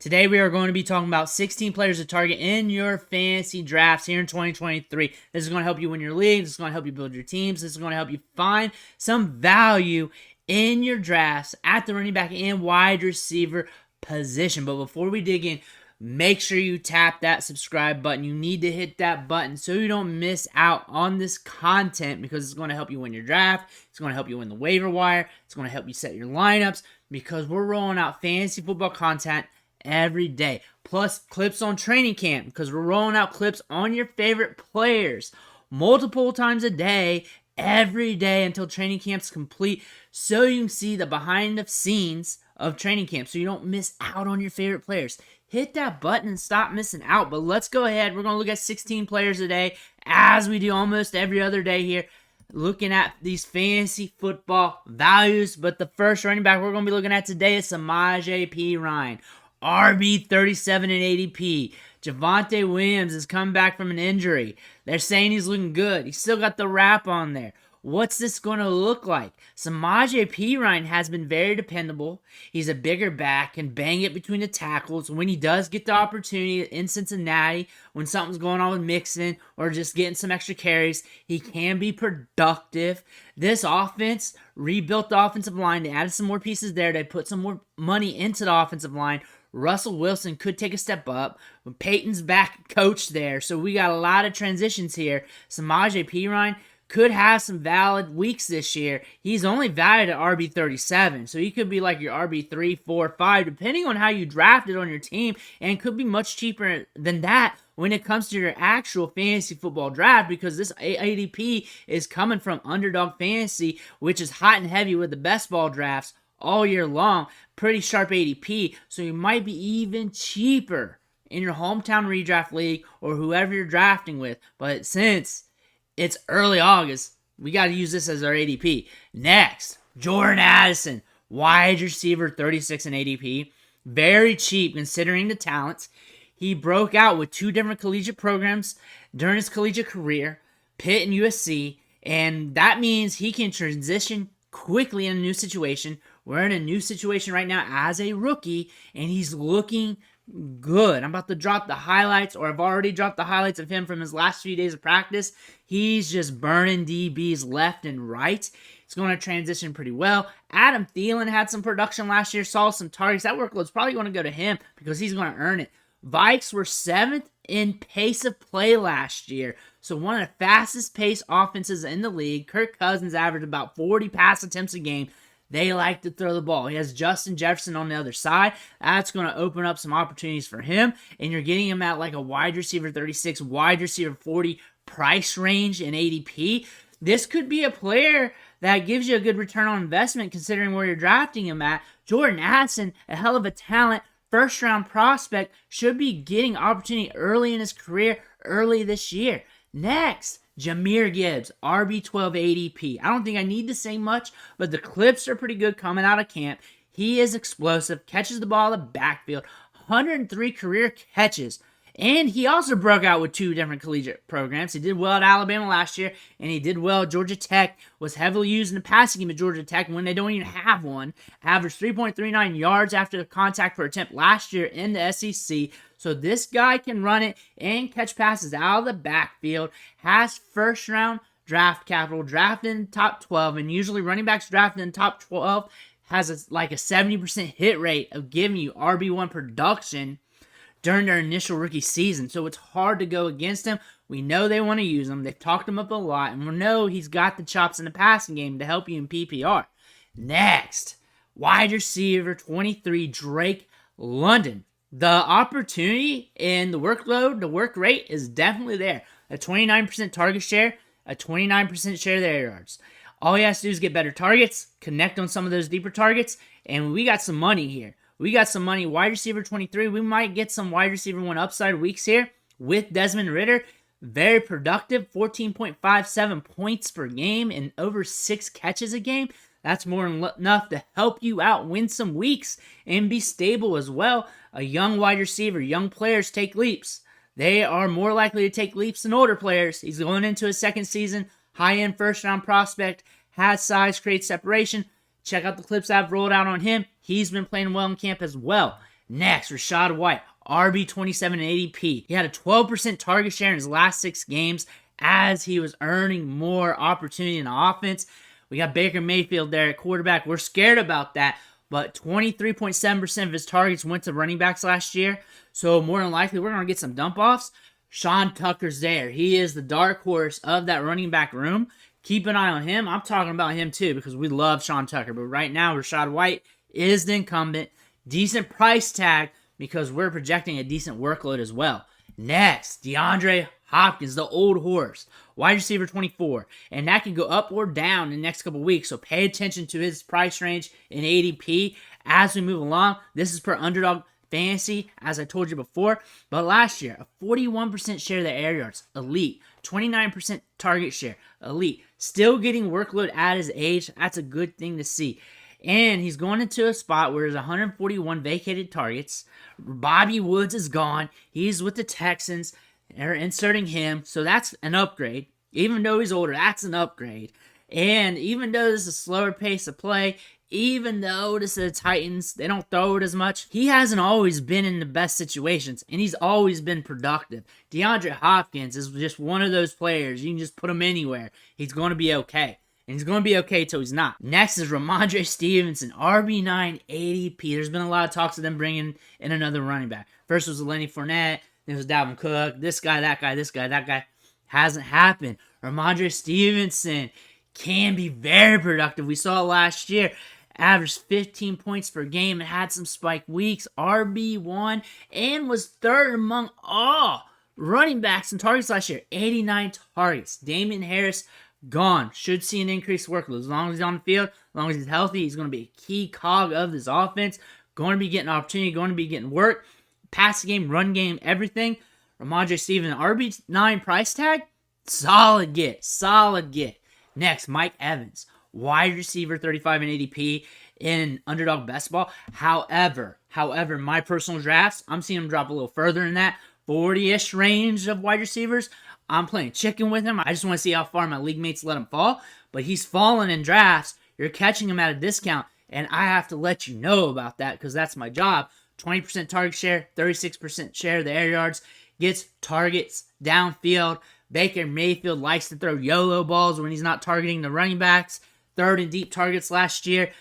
Today we are going to be talking about 16 players to target in your fantasy drafts here in 2023. This is going to help you win your leagues. This is going to help you build your teams. This is going to help you find some value in your drafts at the running back and wide receiver position. But before we dig in, make sure you tap that subscribe button. You need to hit that button so you don't miss out on this content, because it's going to help you win your draft. It's going to help you win the waiver wire. It's going to help you set your lineups, because we're rolling out fantasy football content every day, plus clips on training camp, because we're rolling out clips on your favorite players multiple times a day, every day until training camp's complete, so you can see the behind the scenes of training camp, so you don't miss out on your favorite players. Hit that button and stop missing out. But let's go ahead. We're going to look at 16 players a day, as we do almost every other day here, looking at these fantasy football values. But the first running back we're going to be looking at today is Samaje Perine, RB37 in ADP. Javonte Williams is coming back from an injury. They're saying he's looking good. He's still got the wrap on there. What's this going to look like? Samaje Perine has been very dependable. He's a bigger back, can bang it between the tackles. When he does get the opportunity in Cincinnati, when something's going on with Mixon or just getting some extra carries, he can be productive. This offense rebuilt the offensive line. They added some more pieces there. They put some more money into the offensive line. Russell Wilson could take a step up. Peyton's back coach there, so we got a lot of transitions here. Samaje Perine could have some valid weeks this year. He's only valued at RB37, so he could be like your RB3, 4, 5, depending on how you drafted on your team, and could be much cheaper than that when it comes to your actual fantasy football draft, because this ADP is coming from Underdog Fantasy, which is hot and heavy with the best ball drafts all year long. Pretty sharp ADP, so you might be even cheaper in your hometown redraft league or whoever you're drafting with. But since it's early August, we got to use this as our ADP. Next, Jordan Addison, wide receiver, 36 in ADP. Very cheap considering the talents. He broke out with 2 different collegiate programs during his collegiate career, Pitt and USC, and that means he can transition quickly in a new situation. We're in a new situation right now as a rookie, and he's looking good. I'm about to drop the highlights, or I've already dropped the highlights of him from his last few days of practice. He's just burning DBs left and right. He's going to transition pretty well. Adam Thielen had some production last year, saw some targets. That workload's probably going to go to him because he's going to earn it. Vikes were 7th in pace of play last year, so one of the fastest pace offenses in the league. Kirk Cousins averaged about 40 pass attempts a game. They like to throw the ball. He has Justin Jefferson on the other side. That's going to open up some opportunities for him. And you're getting him at like a wide receiver 36, wide receiver 40 price range in ADP. This could be a player that gives you a good return on investment considering where you're drafting him at. Jordan Addison, a hell of a talent, first-round prospect, should be getting opportunity early in his career, early this year. Next, JAHMYR GIBBS, RB12 ADP. I don't think I need to say much, but the clips are pretty good coming out of camp. He is explosive, catches the ball in the backfield, 103 career catches. And he also broke out with 2 different collegiate programs. He did well at Alabama last year, and he did well at Georgia Tech. Was heavily used in the passing game at Georgia Tech when they don't even have one. Averaged 3.39 yards after the contact per attempt last year in the SEC. So this guy can run it and catch passes out of the backfield. Has first-round draft capital, drafted in top 12, and usually running backs drafted in top 12 has like a 70% hit rate of giving you RB1 production during their initial rookie season, so it's hard to go against him. We know they want to use him. They've talked him up a lot, and we know he's got the chops in the passing game to help you in PPR. Next, wide receiver 23, Drake London. The opportunity and the workload, the work rate is definitely there. A 29% target share, a 29% share of the air yards. All he has to do is get better targets, connect on some of those deeper targets, and we got some money here. We got some money. Wide receiver 23. We might get some wide receiver 1 upside weeks here with Desmond Ridder. Very productive. 14.57 points per game and over 6 catches a game. That's more than enough to help you out, win some weeks, and be stable as well. A young wide receiver. Young players take leaps. They are more likely to take leaps than older players. He's going into his second season. High-end first-round prospect. Has size, creates separation. Check out the clips I've rolled out on him. He's been playing well in camp as well. Next, Rachaad White, RB27 and ADP. He had a 12% target share in his last 6 games as he was earning more opportunity in the offense. We got Baker Mayfield there at quarterback. We're scared about that, but 23.7% of his targets went to running backs last year, so more than likely we're going to get some dump-offs. Sean Tucker's there. He is the dark horse of that running back room. Keep an eye on him. I'm talking about him too because we love Sean Tucker, but right now Rachaad White is the incumbent. Decent price tag because we're projecting a decent workload as well. Next, DeAndre Hopkins, the old horse, wide receiver 24, and that can go up or down in the next couple weeks, so pay attention to his price range in ADP as we move along. This is per Underdog Fantasy, as I told you before, but last year, a 41% share of the air yards, elite, 29% target share, elite, still getting workload at his age. That's a good thing to see. And he's going into a spot where there's 141 vacated targets. Bobby Woods is gone. He's with the Texans. They're inserting him, so that's an upgrade. Even though he's older, that's an upgrade. And even though this is a slower pace of play, even though this is the Titans, they don't throw it as much, he hasn't always been in the best situations, and he's always been productive. DeAndre Hopkins is just one of those players. You can just put him anywhere. He's going to be okay. And he's going to be okay until he's not. Next is Rhamondre Stevenson, RB9 ADP. There's been a lot of talks of them bringing in another running back. First was Lenny Fournette. Then it was Dalvin Cook. This guy, that guy, this guy, that guy. Hasn't happened. Rhamondre Stevenson can be very productive. We saw it last year. Averaged 15 points per game and had some spike weeks. RB1 and was third among all running backs in targets last year. 89 targets. Damien Harris gone. Should see an increased workload. As long as he's on the field, as long as he's healthy, he's going to be a key cog of this offense. Going to be getting opportunity, going to be getting work. Pass game, run game, everything. Rhamondre Stevenson, RB9 price tag, solid get, solid get. Next, Mike Evans, wide receiver 35 in ADP in Underdog Best Ball. However, my personal drafts, I'm seeing him drop a little further than that. 40-ish range of wide receivers. I'm playing chicken with him. I just want to see how far my league mates let him fall. But he's fallen in drafts. You're catching him at a discount. And I have to let you know about that because that's my job. 20% target share, 36% share of the air yards. Gets targets downfield. Baker Mayfield likes to throw YOLO balls when he's not targeting the running backs. Third and deep targets last year.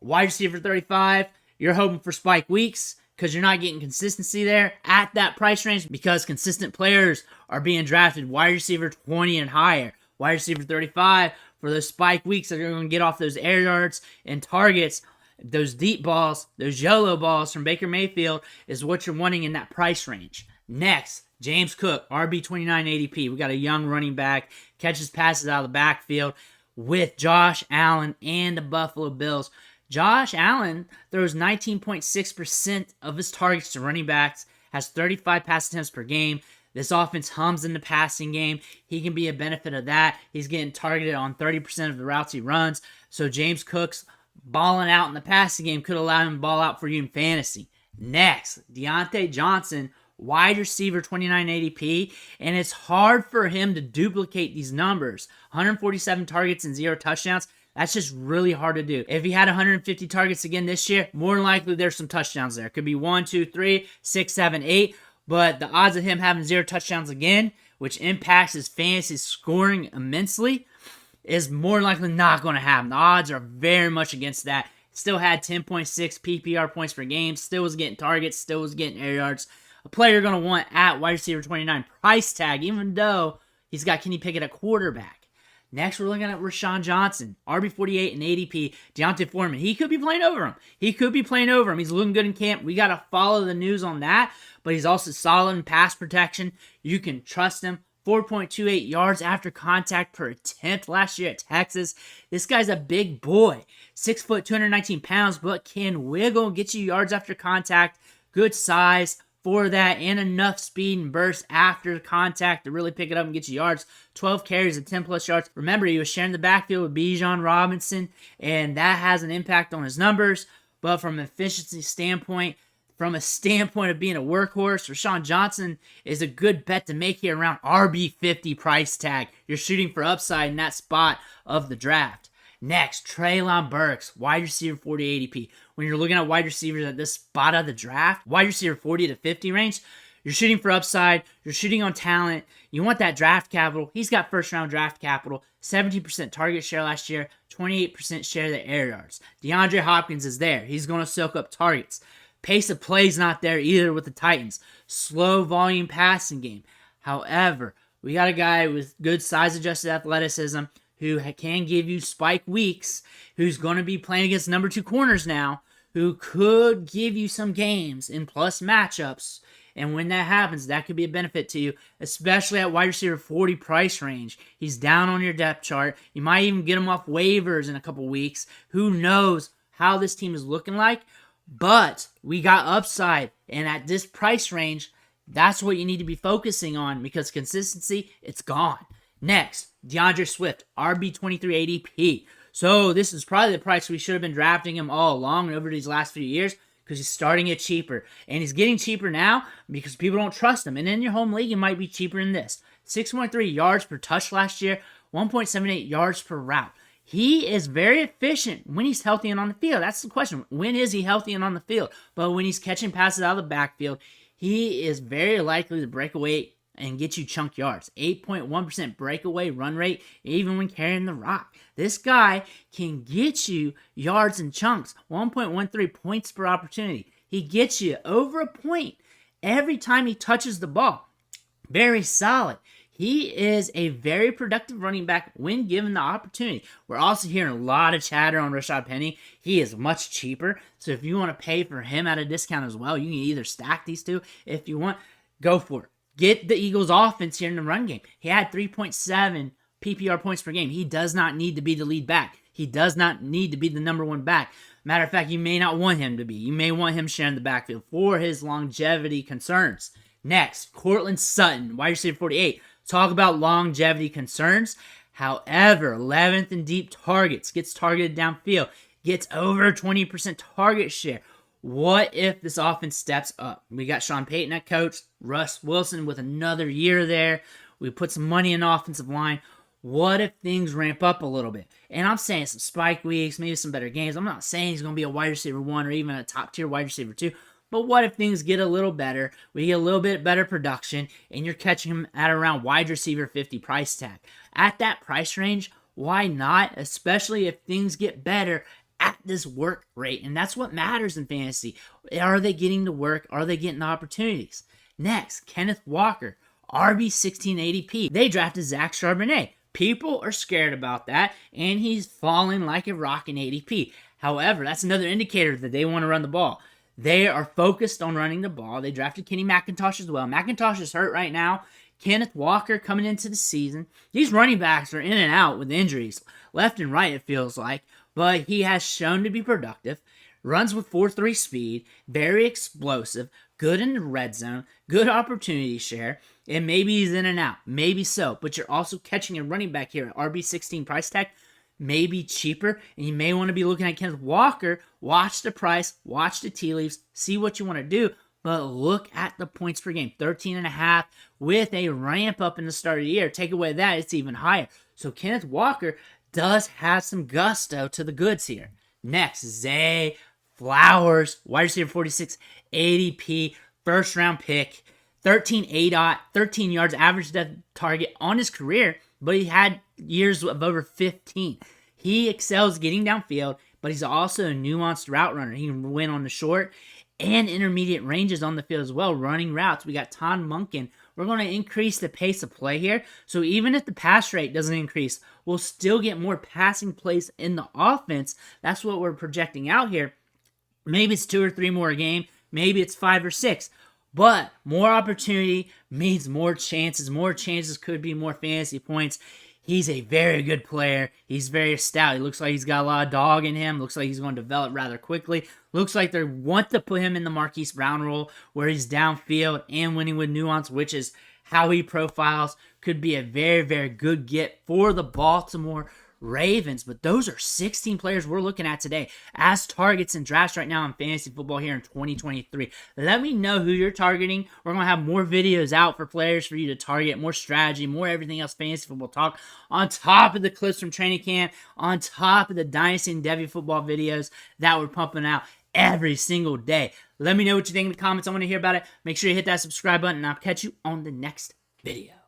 Wide receiver 35. You're hoping for spike weeks because you're not getting consistency there at that price range because consistent players are being drafted wide receiver 20 and higher. Wide receiver 35 for those spike weeks that are going to get off those air yards and targets. Those deep balls, those YOLO balls from Baker Mayfield is what you're wanting in that price range. Next, James Cook, RB29 ADP. We got a young running back, catches passes out of the backfield with Josh Allen and the Buffalo Bills. Josh Allen throws 19.6% of his targets to running backs, has 35 pass attempts per game. This offense hums in the passing game. He can be a benefit of that. He's getting targeted on 30% of the routes he runs. So James Cook's balling out in the passing game could allow him to ball out for you in fantasy. Next, Deontay Johnson, wide receiver 29 ADP, and it's hard for him to duplicate these numbers. 147 targets and 0 touchdowns. That's just really hard to do. If he had 150 targets again this year, more than likely there's some touchdowns there. It could be 1, 2, 3, 6, 7, 8. But the odds of him having 0 touchdowns again, which impacts his fantasy scoring immensely, is more than likely not going to happen. The odds are very much against that. Still had 10.6 PPR points per game. Still was getting targets. Still was getting air yards. A player you're going to want at wide receiver 29 price tag, even though he's got Kenny Pickett at quarterback. Next, we're looking at Rashawn Johnson, RB48 and ADP, D'Onta Foreman. He could be playing over him. He's looking good in camp. We got to follow the news on that, but he's also solid in pass protection. You can trust him. 4.28 yards after contact per attempt last year at Texas. This guy's a big boy. 6 foot, 219 pounds, but can wiggle, get you yards after contact. Good size for that and enough speed and burst after contact to really pick it up and get you yards. 12 carries and 10 plus yards. Remember, he was sharing the backfield with Bijan Robinson, and that has an impact on his numbers. But from an efficiency standpoint, from a standpoint of being a workhorse, Rashawn Johnson is a good bet to make here around RB50 price tag. You're shooting for upside in that spot of the draft. Next, TREYLON BURKS, wide receiver 40 ADP. When you're looking at wide receivers at this spot of the draft, wide receiver 40 to 50 range, you're shooting for upside, you're shooting on talent, you want that draft capital. He's got first round draft capital, 17% target share last year, 28% share of the air yards. DeAndre Hopkins is there. He's going to soak up targets. Pace of play's not there either with the Titans. Slow volume passing game. However, we got a guy with good size-adjusted athleticism who can give you spike weeks, who's going to be playing against number 2 corners now, who could give you some games in plus matchups. And when that happens, that could be a benefit to you, especially at wide receiver 40 price range. He's down on your depth chart. You might even get him off waivers in a couple weeks. Who knows how this team is looking like? But we got upside. And at this price range, that's what you need to be focusing on because consistency, it's gone. Next, DeAndre Swift, RB23 ADP. So this is probably the price we should have been drafting him all along over these last few years because he's starting it cheaper. And he's getting cheaper now because people don't trust him. And in your home league, it might be cheaper than this. 6.3 yards per touch last year, 1.78 yards per route. He is very efficient when he's healthy and on the field. That's the question. When is he healthy and on the field? But when he's catching passes out of the backfield, he is very likely to break away and get you chunk yards. 8.1% breakaway run rate, even when carrying the rock. This guy can get you yards and chunks. 1.13 points per opportunity. He gets you over a point every time he touches the ball. Very solid. He is a very productive running back when given the opportunity. We're also hearing a lot of chatter on Rashad Penny. He is much cheaper. So if you want to pay for him at a discount as well, you can either stack these two. If you want, go for it. Get the Eagles offense here in the run game. He had 3.7 PPR points per game. He does not need to be the lead back. He does not need to be the number 1 back. Matter of fact, you may not want him to be. You may want him sharing the backfield for his longevity concerns. Next, Courtland Sutton, wide receiver 48. Talk about longevity concerns. However, 11th in deep targets, gets targeted downfield, gets over 20% target share. What if this offense steps up? We got Sean Payton at coach, Russ Wilson with another year there. We put some money in the offensive line. What if things ramp up a little bit? And I'm saying some spike weeks, maybe some better games. I'm not saying he's going to be a wide receiver 1 or even a top tier wide receiver 2. But what if things get a little better, we get a little bit better production, and you're catching him at around wide receiver 50 price tag? At that price range, why not? Especially if things get better at this work rate. And that's what matters in fantasy. Are they getting to work? Are they getting the opportunities? Next, Kenneth Walker, RB16 ADP. They drafted Zach Charbonnet. People are scared about that, and he's falling like a rock in ADP. However, that's another indicator that they want to run the ball. They are focused on running the ball. They drafted Kenny McIntosh as well. McIntosh is hurt right now. Kenneth Walker coming into the season. These running backs are in and out with injuries. Left and right, it feels like. But he has shown to be productive. Runs with 4.3 speed. Very explosive. Good in the red zone. Good opportunity share. And maybe he's in and out. Maybe so. But you're also catching a running back here at RB16 price tag. Maybe cheaper, and you may want to be looking at Kenneth Walker. Watch the price, watch the tea leaves, see what you want to do, but look at the points per game, 13.5 with a ramp up in the start of the year. Take away that, it's even higher. So Kenneth Walker does have some gusto to the goods here. Next, Zay Flowers, wide receiver 46, ADP, first round pick, 13 ADOT, 13 yards average depth target on his career, but he had years of over 15. He excels getting downfield, but he's also a nuanced route runner. He can win on the short and intermediate ranges on the field as well, running routes. We got Todd Monken. We're going to increase the pace of play here. So even if the pass rate doesn't increase, we'll still get more passing plays in the offense. That's what we're projecting out here. Maybe it's 2 or 3 more a game. Maybe it's 5 or 6. But more opportunity means more chances. More chances could be more fantasy points. He's a very good player. He's very stout. He looks like he's got a lot of dog in him. Looks like he's going to develop rather quickly. Looks like they want to put him in the Marquise Brown role where he's downfield and winning with nuance, which is how he profiles. Could be a very, very good get for the Baltimore Ravens. But those are 16 players we're looking at today as targets and drafts right now in fantasy football here in 2023. Let me know who you're targeting. We're going to have more videos out for players for you to target, more strategy, more everything else fantasy football talk, on top of the clips from training camp, on top of the Dynasty and Devy football videos that we're pumping out every single day. Let me know what you think in the comments. I want to hear about it. Make sure you hit that subscribe button, and I'll catch you on the next video.